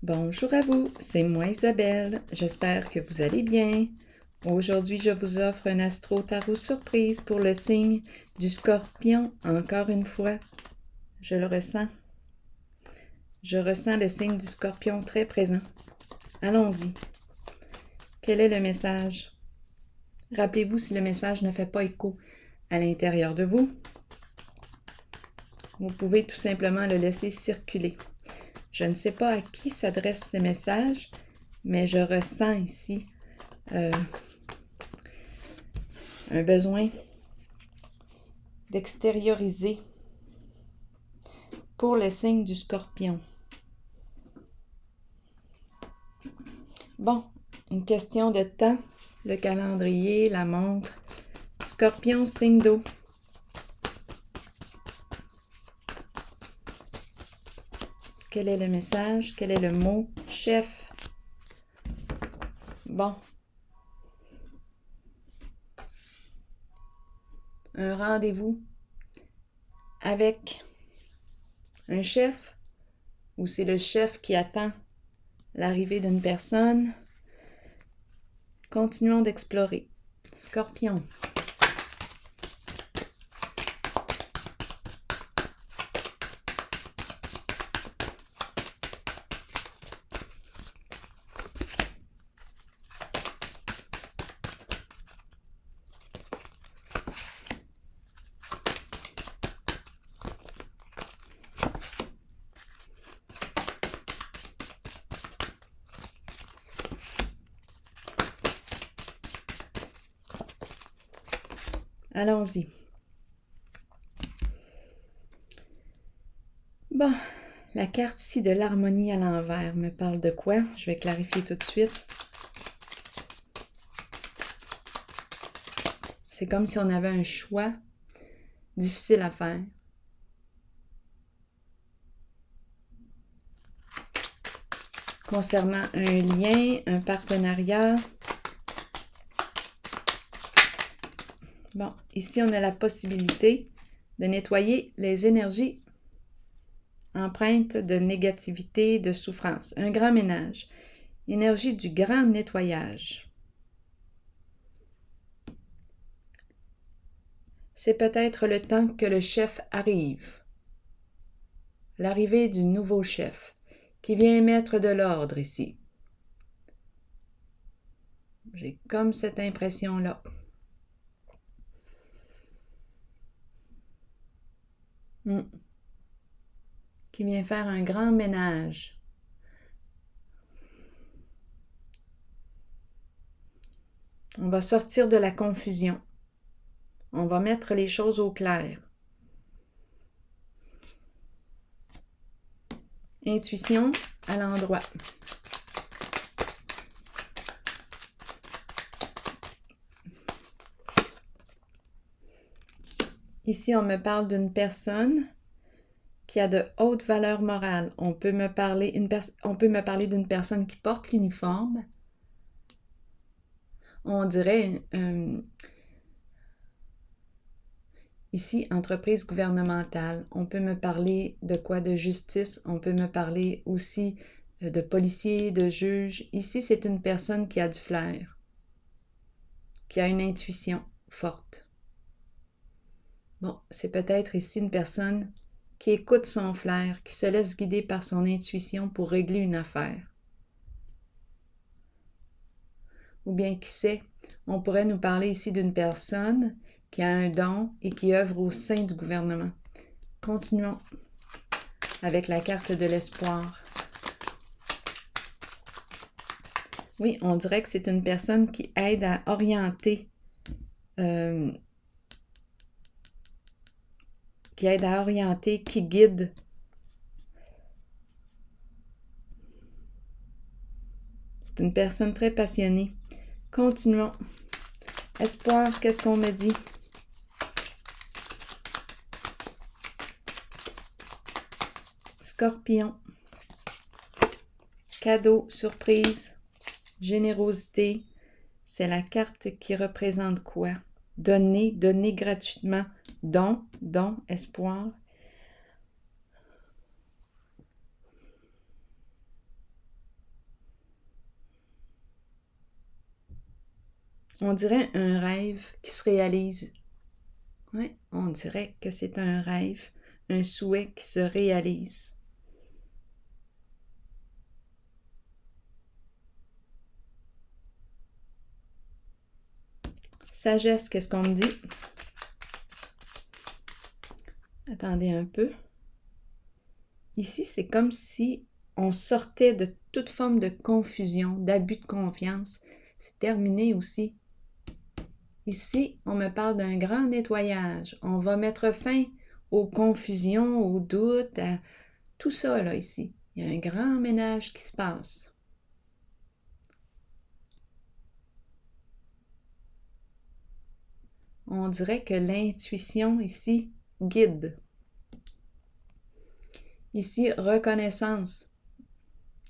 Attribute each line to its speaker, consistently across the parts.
Speaker 1: Bonjour à vous, c'est moi Isabelle. J'espère que vous allez bien. Aujourd'hui, je vous offre un astro-tarot surprise pour le signe du Scorpion. Encore une fois, je le ressens. Je ressens le signe du Scorpion très présent. Allons-y. Quel est le message? Rappelez-vous si le message ne fait pas écho à l'intérieur de vous. Vous pouvez tout simplement le laisser circuler. Je ne sais pas à qui s'adressent ces messages, mais je ressens ici un besoin d'extérioriser pour le signe du Scorpion. Bon, une question de temps, le calendrier, la montre. Scorpion, signe d'eau. Quel est le message? Quel est le mot? Chef. Bon. Un rendez-vous avec un chef ou c'est le chef qui attend l'arrivée d'une personne? Continuons d'explorer. Scorpion. Allons-y. Bon, la carte ici de l'harmonie à l'envers me parle de quoi? Je vais clarifier tout de suite. C'est comme si on avait un choix difficile à faire. Concernant un lien, un partenariat. Bon, ici on a la possibilité de nettoyer les énergies empreintes de négativité, de souffrance. Un grand ménage. Énergie du grand nettoyage. C'est peut-être le temps que le chef arrive. L'arrivée du nouveau chef qui vient mettre de l'ordre ici. J'ai comme cette impression-là. Qui vient faire un grand ménage. On va sortir de la confusion. On va mettre les choses au clair. Intuition à l'endroit. Ici, on me parle d'une personne qui a de hautes valeurs morales. On peut me parler d'une personne qui porte l'uniforme. On dirait ici, entreprise gouvernementale. On peut me parler de quoi? De justice. On peut me parler aussi de policier, de juge. Ici, c'est une personne qui a du flair, qui a une intuition forte. Bon, c'est peut-être ici une personne qui écoute son flair, qui se laisse guider par son intuition pour régler une affaire. Ou bien, qui sait, on pourrait nous parler ici d'une personne qui a un don et qui œuvre au sein du gouvernement. Continuons avec la carte de l'espoir. Oui, on dirait que c'est une personne qui aide à orienter, qui guide. C'est une personne très passionnée. Continuons. Espoir, qu'est-ce qu'on me dit? Scorpion. Cadeau, surprise, générosité. C'est la carte qui représente quoi? Donner, donner gratuitement. Don, espoir. On dirait un rêve qui se réalise. Oui, on dirait que c'est un rêve, un souhait qui se réalise. Sagesse, qu'est-ce qu'on me dit? Attendez un peu. Ici, c'est comme si on sortait de toute forme de confusion, d'abus de confiance. C'est terminé aussi. Ici, on me parle d'un grand nettoyage. On va mettre fin aux confusions, aux doutes, à tout ça, là, ici. Il y a un grand ménage qui se passe. On dirait que l'intuition, ici, guide. Ici, reconnaissance,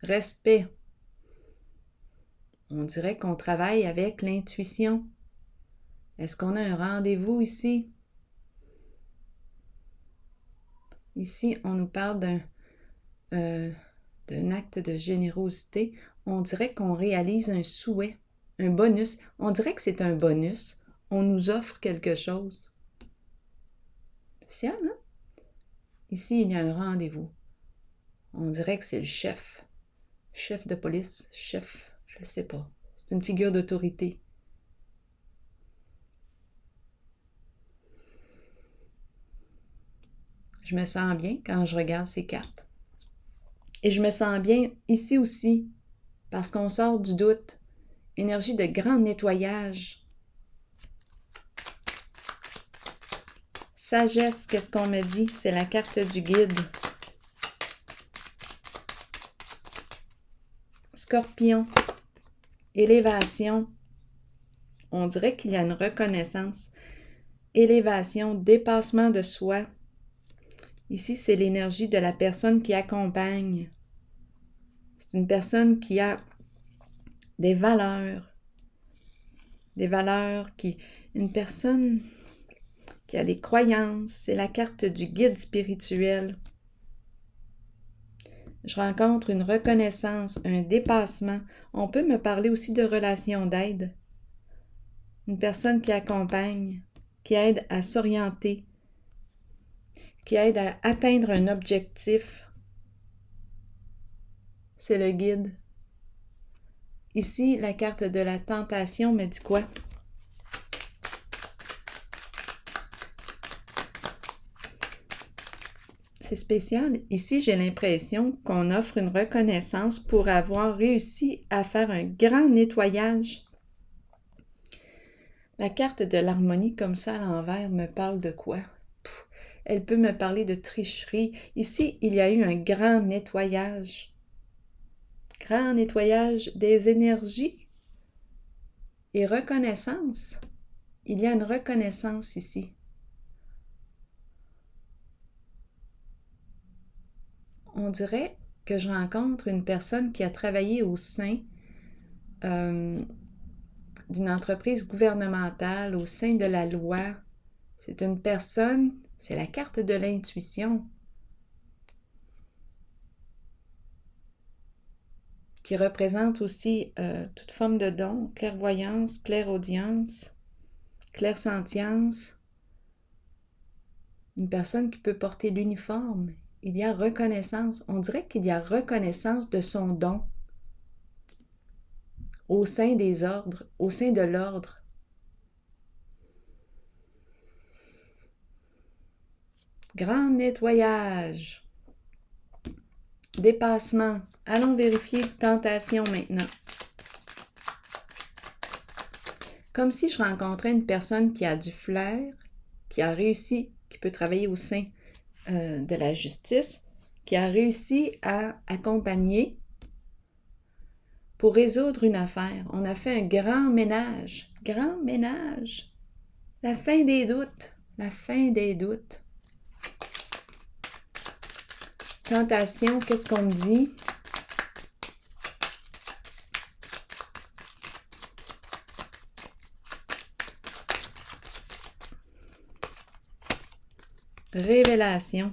Speaker 1: respect. On dirait qu'on travaille avec l'intuition. Est-ce qu'on a un rendez-vous ici? Ici, on nous parle d'un acte de générosité. On dirait qu'on réalise un souhait, un bonus. On dirait que c'est un bonus. On nous offre quelque chose. Spécial, hein? Ici, il y a un rendez-vous. On dirait que c'est le chef. Chef de police, chef, je ne sais pas. C'est une figure d'autorité. Je me sens bien quand je regarde ces cartes. Et je me sens bien ici aussi, parce qu'on sort du doute. Énergie de grand nettoyage. Sagesse, qu'est-ce qu'on me dit? C'est la carte du guide. Scorpion. Élévation. On dirait qu'il y a une reconnaissance. Élévation, dépassement de soi. Ici, c'est l'énergie de la personne qui accompagne. C'est une personne qui a des valeurs. Une personne qui a des croyances. C'est la carte du guide spirituel. Je rencontre une reconnaissance, un dépassement. On peut me parler aussi de relations d'aide. Une personne qui accompagne, qui aide à s'orienter, qui aide à atteindre un objectif. C'est le guide. Ici, la carte de la tentation me dit quoi? C'est spécial. Ici, j'ai l'impression qu'on offre une reconnaissance pour avoir réussi à faire un grand nettoyage. La carte de l'harmonie comme ça à l'envers me parle de quoi? Elle peut me parler de tricherie. Ici, il y a eu un grand nettoyage. Grand nettoyage des énergies et reconnaissance. Il y a une reconnaissance ici. On dirait que je rencontre une personne qui a travaillé au sein d'une entreprise gouvernementale, au sein de la loi. C'est une personne, c'est la carte de l'intuition qui représente aussi toute forme de don, clairvoyance, clairaudience, clairsentience. Une personne qui peut porter l'uniforme. Il y a reconnaissance. On dirait qu'il y a reconnaissance de son don au sein des ordres, au sein de l'ordre. Grand nettoyage. Dépassement. Allons vérifier tentation maintenant. Comme si je rencontrais une personne qui a du flair, qui a réussi, qui peut travailler au sein de la justice, qui a réussi à accompagner pour résoudre une affaire. On a fait un grand ménage. Grand ménage. La fin des doutes. La fin des doutes. Tentation, qu'est-ce qu'on me dit? Révélation.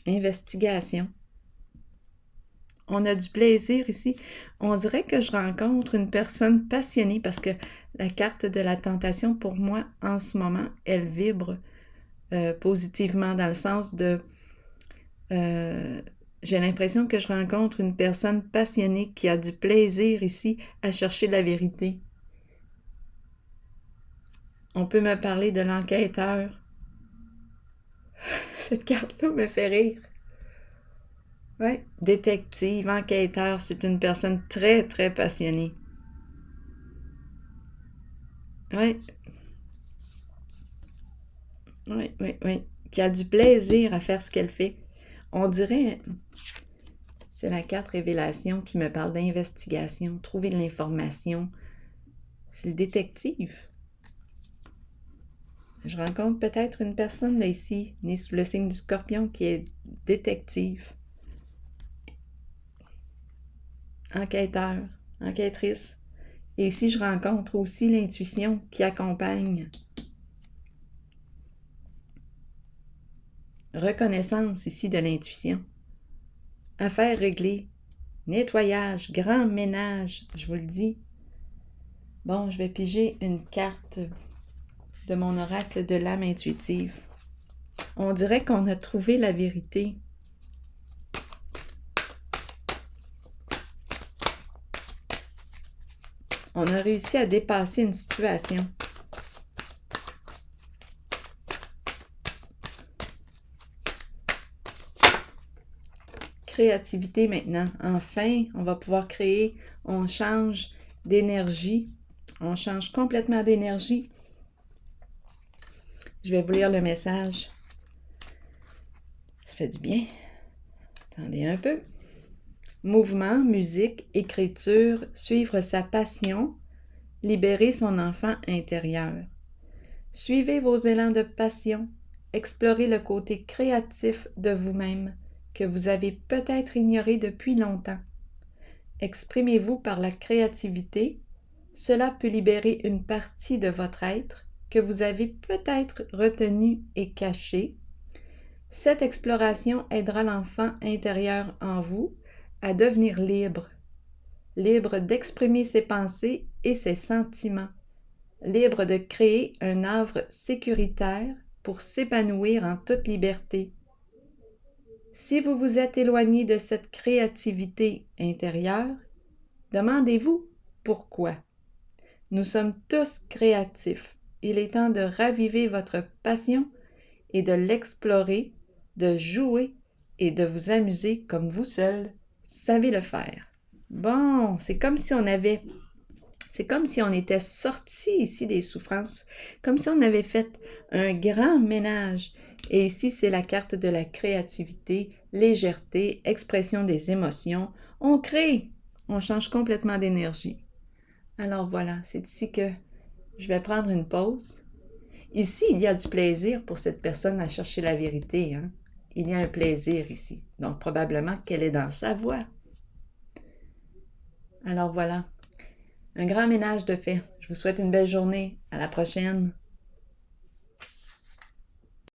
Speaker 1: Investigation. On a du plaisir ici. On dirait que je rencontre une personne passionnée parce que la carte de la tentation, pour moi, en ce moment, elle vibre positivement dans le sens de... j'ai l'impression que je rencontre une personne passionnée qui a du plaisir ici à chercher la vérité. On peut me parler de l'enquêteur. Cette carte-là me fait rire. Ouais, détective, enquêteur, c'est une personne très, très passionnée. Oui, oui. Qui a du plaisir à faire ce qu'elle fait. On dirait, c'est la carte révélation qui me parle d'investigation, trouver de l'information. C'est le détective. Je rencontre peut-être une personne là ici, née sous le signe du Scorpion, qui est détective, enquêteur, enquêtrice. Et ici, je rencontre aussi l'intuition qui accompagne. Reconnaissance ici de l'intuition. Affaires réglées. Nettoyage, grand ménage, je vous le dis. Bon, je vais piger une carte de mon oracle de l'âme intuitive. On dirait qu'on a trouvé la vérité. On a réussi à dépasser une situation. Créativité maintenant. Enfin, on va pouvoir créer. On change d'énergie. On change complètement d'énergie. Je vais vous lire le message. Ça fait du bien. Attendez un peu. Mouvement, musique, écriture, suivre sa passion, libérer son enfant intérieur. Suivez vos élans de passion, explorez le côté créatif de vous-même que vous avez peut-être ignoré depuis longtemps. Exprimez-vous par la créativité, cela peut libérer une partie de votre être que vous avez peut-être retenu et caché. Cette exploration aidera l'enfant intérieur en vous à devenir libre, libre d'exprimer ses pensées et ses sentiments, libre de créer un havre sécuritaire pour s'épanouir en toute liberté. Si vous vous êtes éloigné de cette créativité intérieure, demandez-vous pourquoi. Nous sommes tous créatifs. Il est temps de raviver votre passion et de l'explorer, de jouer et de vous amuser comme vous seul savez le faire. Bon, c'est comme si on était sorti ici des souffrances, comme si on avait fait un grand ménage. Et ici, c'est la carte de la créativité, légèreté, expression des émotions. On crée, on change complètement d'énergie. Alors voilà, c'est ici que je vais prendre une pause. Ici, il y a du plaisir pour cette personne à chercher la vérité. Hein? Il y a un plaisir ici. Donc, probablement qu'elle est dans sa voix. Alors voilà, un grand ménage de fait. Je vous souhaite une belle journée. À la prochaine.